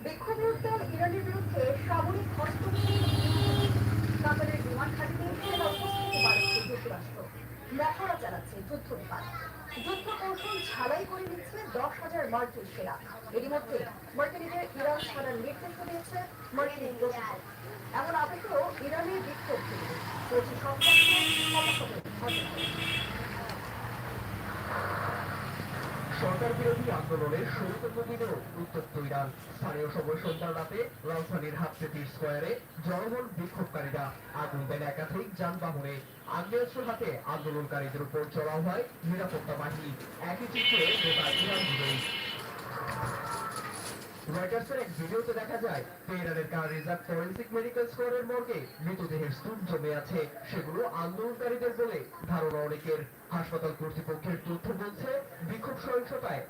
বিক্ষোভরত ইরানের বিরুদ্ধে সামরিক হস্তক্ষেপ কাতারের বিমান ঘাঁটিতে সেনা উপস্থিতি বাড়াচ্ছে যুক্তরাষ্ট্র। মহড়া চালাচ্ছে যুদ্ধ বিমান, যুদ্ধ কৌশল ঝালাই করে নিচ্ছে 10,000 মার্কিন সেনা। এরই মধ্যে মার্কিনীদের ইরান ছাড়ার নির্দেশ দিয়েছে মার্কিন প্রশাসন। এমন আদেশেও ইরানের বিক্ষোভ থেকে 25 সরকার বিরোধী আন্দোলনের ষোলতম দিনেও উত্তপ্ত ইরান। স্থানীয় সময় সন্ধ্যা রাতে রাজধানীর হাফতেতি স্কোয়ারে জনগণ বিক্ষোভকারীরা আগুন দেন একাধিক যানবাহনে। আগ্নেয়াস্ত্র হাতে আন্দোলনকারীদের উপর চড়াও হয় নিরাপত্তা বাহিনী। একই চিত্রে গোটা ইরান জুড়েই। রয়টার্সের এক ভিডিওতে দেখা যায় তেহরানের কার রিজার্ভ ফরেন্সিক মেডিকেল স্কোয়ারের মর্গে মৃতদেহের স্তূপ জমে আছে। সেগুলো আন্দোলনকারীদের বলে ধারণা অনেকের। হাসপাতাল কর্তৃপক্ষের তথ্য বলছে বিক্ষোভ সহিংসতায়